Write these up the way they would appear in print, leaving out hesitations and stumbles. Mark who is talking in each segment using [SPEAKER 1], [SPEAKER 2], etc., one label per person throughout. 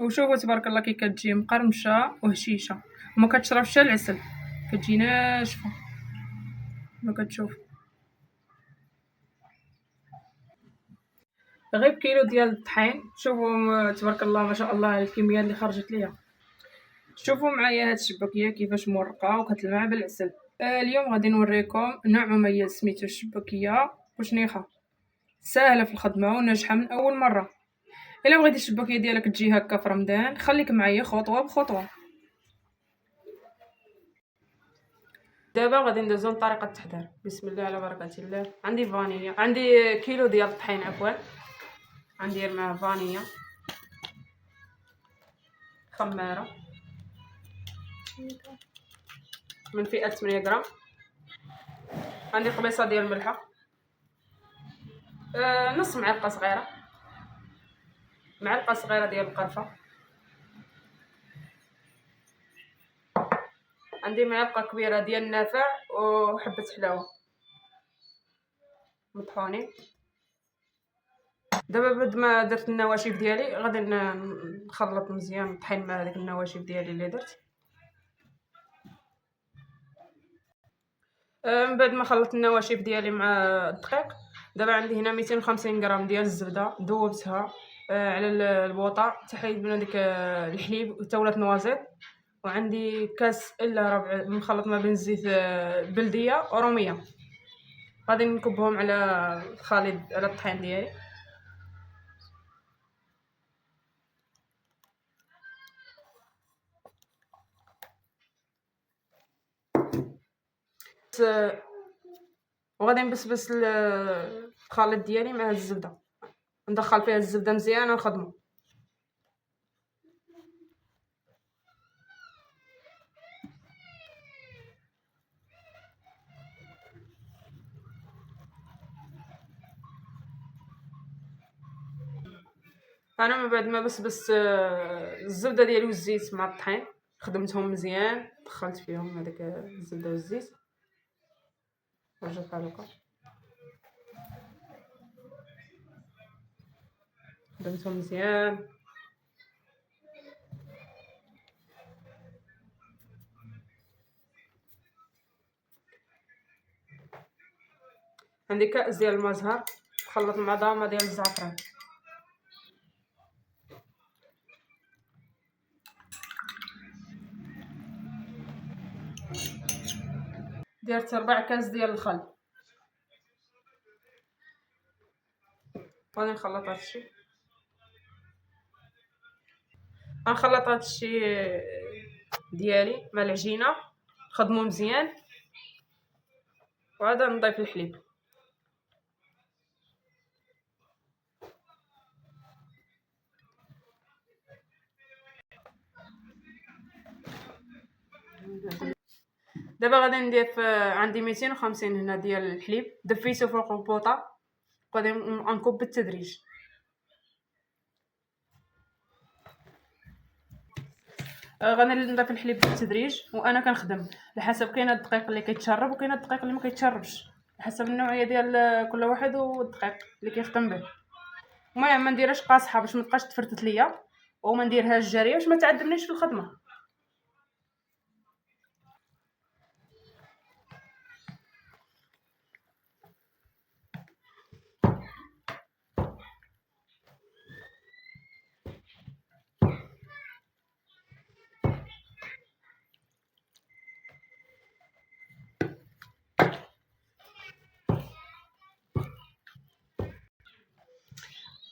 [SPEAKER 1] وشوفوا تبارك الله كي كتجي مقرمشه وهشيشه وما كتشربش حتى العسل، كتجي ناشفه ما كتشوف. غير بكيلو ديال الطحين. شوفوا تبارك الله ما شاء الله الكميه اللي خرجت ليا. شوفوا معايا هاد الشباكيه كيفاش مرقه وكتلمع بالعسل. اليوم غادي نوريكم نوع مميز سميتو الشباكيه وشنيخه، ساهله في الخدمه وناجحه من اول مره. الا بغيتي الشباكيه ديالك تجي هكا في رمضان خليك معايا خطوه بخطوه. دابا غادي ندوزو لطريقه التحضير. بسم الله على بركه الله. عندي فانيليا، عندي كيلو ديال الطحين عفوا، غندير معاه فانيليا، خماره من فئه 8 غرام، عندي قبيصه ديال الملحه، نص معلقه صغيره، معلقه صغيره ديال القرفه، عندي معلقه كبيره ديال النافع وحبه حلاوه مطحونين. دابا بعد ما درت النواشف ديالي غادي نخلط مزيان الطحين مع هذيك النواشف ديالي اللي درت. من بعد ما خلطت النواشف ديالي مع الدقيق، دابا عندي هنا 250 غرام ديال الزبده ذوبتها على البوطه حتى حيد من هذيك الحليب وتولات نوازيط، وعندي كاس الا ربع مخلط ما بين الزيت بلديه وروميه. غادي نكبهم على الخليط على الطحين ديالي. وغادي نبسبس الخليط ديالي مع الزبده، ندخل فيها الزبده مزيان ونخدمو. انا من بعد ما بسبس الزبده ديالي والزيت مع الطحين خدمتهم مزيان، دخلت فيهم هذاك الزبده والزيت رجعت بحال هكا خدمتهم مزيان. عندي كاس ديال الماء زهر خلط مع ضامه ديال الزعفران، درت 4 كاس ديال الخل. غادي نخلط هادشي، غنخلط هادشي ديالي مع العجينه نخدمو مزيان، وعاد نضيف الحليب. دابا غادي نضيف عندي 250 هنا ديال الحليب دفيته فوق البوطه، غادي نكب بالتدريج. غادي نضيف الحليب بالتدريج وانا كنخدم على حسب، كاين الدقيق اللي كيتشرب وكاين الدقيق اللي ما كيتشربش، على حسب النوعيه ديال كل واحد والدقيق اللي كيخدم به. المهم ما نديرهاش قاصحه باش ما تبقاش تفرتت ليا، وما نديرهاش جاريه باش ما تعذبنيش في الخدمه.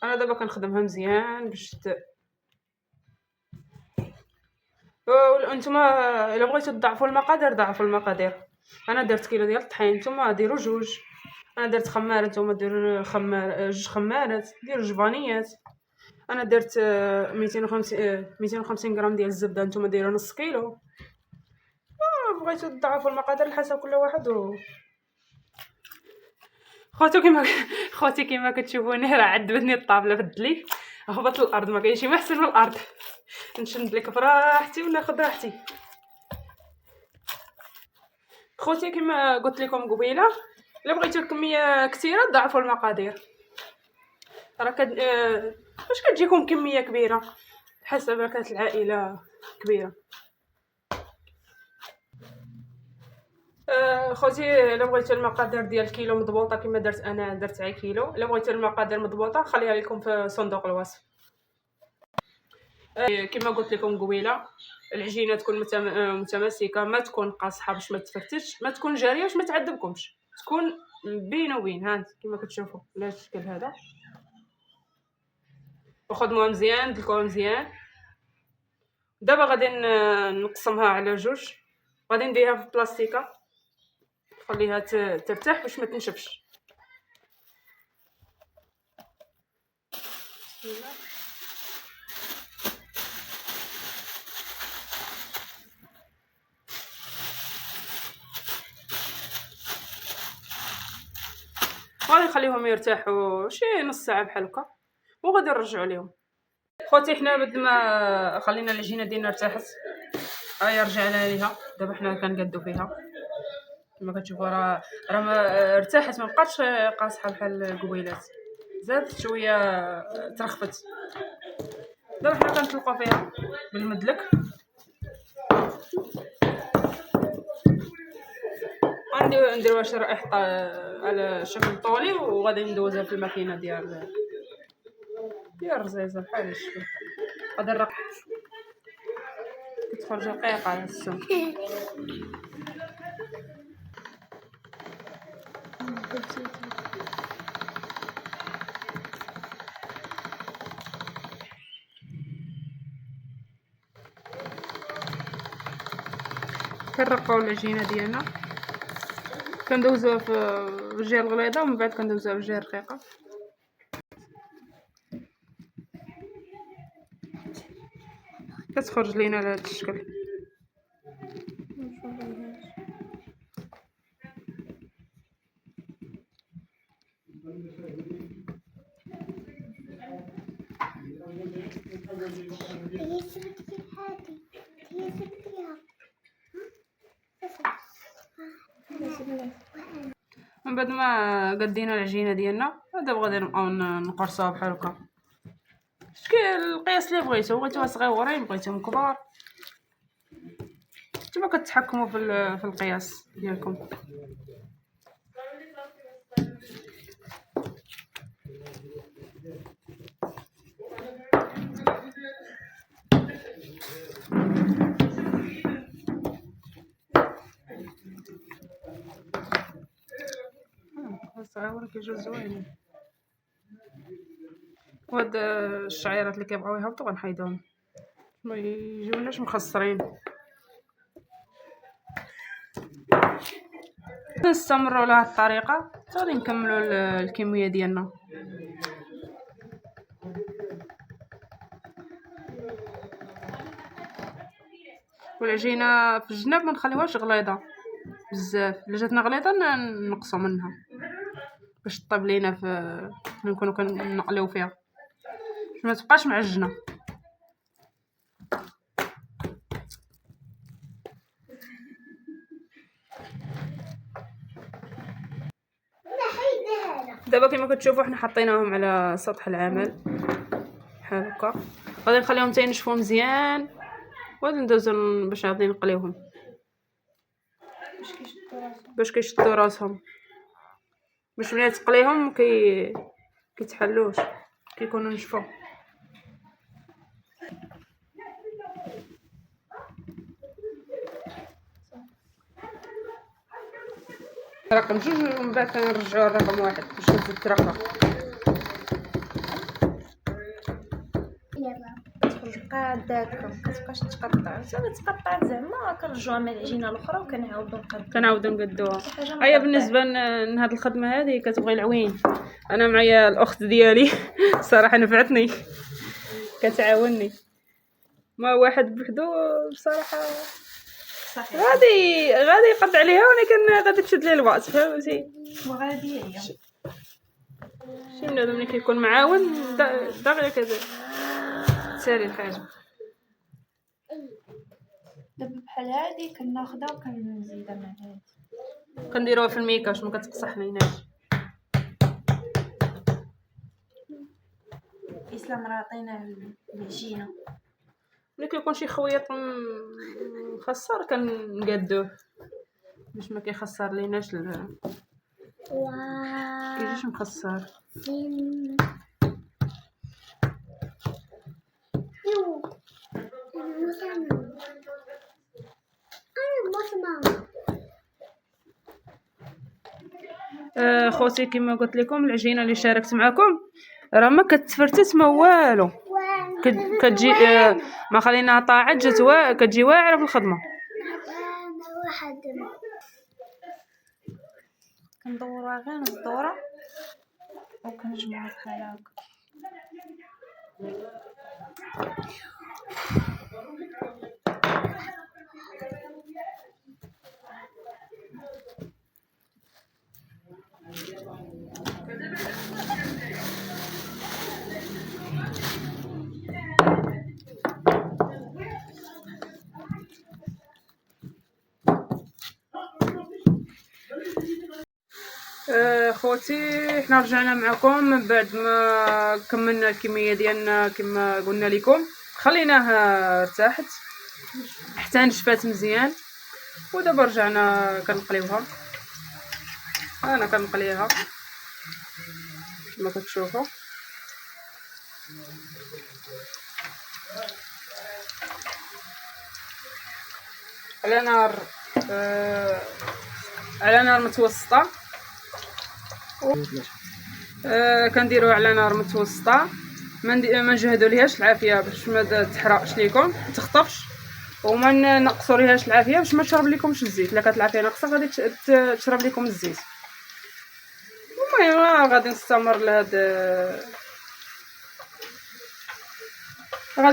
[SPEAKER 1] انا دابا كنخدمها مزيان باش وانتما الا بغيتو تضعفوا المقادير ضعفوا المقادير. انا درت كيلو ديال الطحين، نتوما ديروا جوج. انا درت خماره، نتوما ديروا جوج خمارات، ديروا جبانيات. انا درت 250 غرام ديال الزبده، نتوما ديروا نص كيلو. بغيتو تضعفوا المقادير على حسب كل واحد خوتي كيما كتشوفوني راه عذبتني الطابله في الدلي، هبط الارض، ما كاينش ما احسن من الارض. نشد لك براحتي وناخذ راحتي. خوتي كما قلت لكم قبيله، الا بغيتو الكميه كثيره ضعفوا المقادير. راه فاش كتجيكم كميه كبيره حسب كانت العائله كبيره. خوتي الا بغيتو المقادير ديال الكيلو مضبوطه كما درت انا، درت على كيلو. الا بغيتو المقادير مضبوطه خليها لكم في صندوق الوصف. كما قلت لكم قبيله، العجينه تكون متماسكه، ما تكون قاصحه باش ما تفتش، ما تكون جاريه باش ما تعذبكمش، تكون بين وبين. ها كما كتشوفوا على الشكل هذا. وخدموها مزيان، دلكوها مزيان. دابا غادي نقسمها على جوج، غادي نديرها في بلاستيكه خليها ترتاح باش ما تنشفش. بسم الله. غادي نخليهم يرتاحوا شي نص ساعه بحال هكا وغادي نرجعوا لهم. خوتي حنا بعد ما خلينا العجينه ديالنا ارتاحت، هيا رجعنا ليها. دابا حنا كنقادو فيها كما كتشوفوا، راه ما ارتاحت، ما بقاتش قاصحه بحال القبيلات، زادت شويه ترخفت. دابا حنا كنطلقوا فيها بالمدلك. نديروها شرائح على شكل طولي، وغادي ندوزها في الماكينه ديال الرزيزه بحال هادشي. غادي نرقق كتخرج رقيقه على السم. كنرققوا العجينه ديالنا، كندوزوها في الجهه الغليظه ومن بعد كندوزوها في الجهه الرقيقه. كتخرج لينا على هذا الشكل. من بعد ما قدينا العجينه ديالنا، دابا غادي نبقاو نقرصوها بحال هكا شكل القياس اللي بغيتوها صغيورين بغيتوهم كبار، نتوما كتحكموا في القياس ديالكم. صغيورين كيجيو زوينين. وهاد الشعيرات اللي كيبغيو يهبطوا غنحيدوهم، ما يجيوناش مخسرين. نستمروا على هاد الطريقه حتى غادي نكملوا الكميه ديالنا. والعجينه في الجناب ما نخليوهاش غليظه بزاف، الا جاتنا غليظه نقصوا منها باش طيب لينا في نكونوا كنقليو فيها باش ما تبقاش معجنه. دابا كما كتشوفوا حنا حطيناهم على سطح العمل بحال هكا، غادي نخليهم حتى ينشفوا مزيان وغادي ندوزو باش غادي نقليوهم باش كيشدوا راسهم، باش ملي تقليهم كيتحلوش كيكونوا نشفوا. رقم جوج ومن بعد كنرجعوا الرقم واحد باش تزيد ترقق.
[SPEAKER 2] كتخرج قاده هكا مكتبقاش تقطع، صافي تقطعت زعما كنرجعوها مع العجينه الاخرى
[SPEAKER 1] كنعاودو نقدوها. هيا بالنسبه لهاد الخدمه هذه كتبغي العوين، انا معايا الاخت ديالي صراحه نفعتني كتعاونني، ما واحد بوحدو بصراحه
[SPEAKER 2] صحيح
[SPEAKER 1] غادي يقطع عليها ولكن غادي تشد ليه الوقت، فهمتي؟
[SPEAKER 2] وغادي هي
[SPEAKER 1] شي بنادم ملي كيكون معاون دغيا تسالي الحاجه.
[SPEAKER 2] دابا بحال هادي كناخدها وكنزيدها مع هادي
[SPEAKER 1] كنديروها في الميكا باش ما كتقصح ليناش.
[SPEAKER 2] اسلام راه عطينا العجينه
[SPEAKER 1] كيكون شي خويط مخسر كنقادوه باش ما كيخسر ليناش كيجيش مخسر. خوتي كما قلت لكم العجينه اللي شاركت معكم راه ما كتفرتت ما والو، كتجي ما خليناها طاعت جات كتجي واعره في الخدمه.
[SPEAKER 2] كندوروها غير مدوره وكنجمعوها بحال هكا.
[SPEAKER 1] خوتي حنا رجعنا معكم من بعد ما كملنا الكميه ديالنا كما قلنا لكم، خليناها ارتاحت حتى نشفات مزيان، ودابا رجعنا كنقليوها. انا كنقليها كما كتشوفوا. على نار متوسطه، كنديروها على نار متوسطه، ما نجهدوا ليهاش العافيه باش ما تحرقش ليكم تخطفش، وما نقصوا ليهاش العافيه باش ما تشرب لكمش الزيت. الا كانت العافيه ناقصه غادي تشرب لكم الزيت. المهم غادي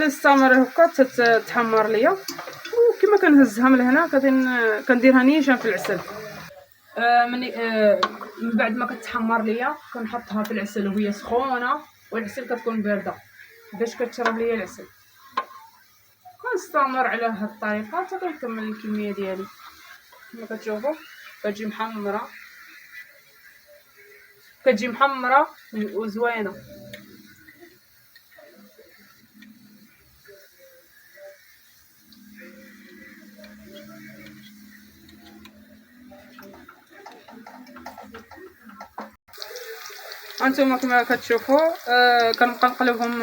[SPEAKER 1] نستمر هكا تتحمر ليا، وكما كنهزها من هنا كنديرها نيشان في العسل. من بعد ما كتحمر ليا كنحطها في العسل وهي سخونه، والعسل كتكون بارده باش كتشرب ليا العسل. كنستمر على هاد الطريقه حتى كنكمل الكميه ديالي. كما كتشوفوا كتجي محمره وزوينه. انتم كما كتشوفوا كنبقى نقلبهم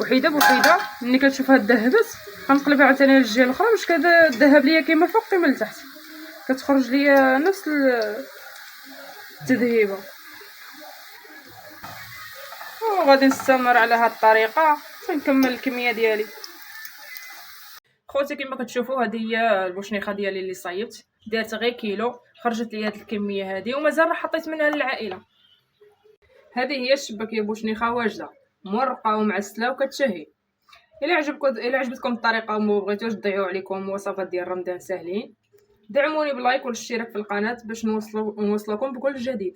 [SPEAKER 1] وحيده بوحيده. ملي كتشوفها ذهبت كنقلبها عاوتاني للجهه الاخرى باش كتذهب ليا كيما فوق كيما لتحت، كتخرج ليا نفس التذهيبه. وغادي نستمر على هاد الطريقه حتى نكمل الكميه ديالي. خوتي كما كتشوفوا هذه هي البوشنيخه ديالي اللي صايبت، دارت غير كيلو، خرجت لي هاد الكميه هذه ومازال راه حطيت منها للعائله. هذه هي الشباكيه بوشنيخه واجده مرقه ومعسله وكتشهي. الا عجبتكم الطريقه وما بغيتوش تضيعوا عليكم وصفات ديال رمضان ساهلين، دعموني بلايك والاشتراك في القناه باش نوصلكم بكل جديد.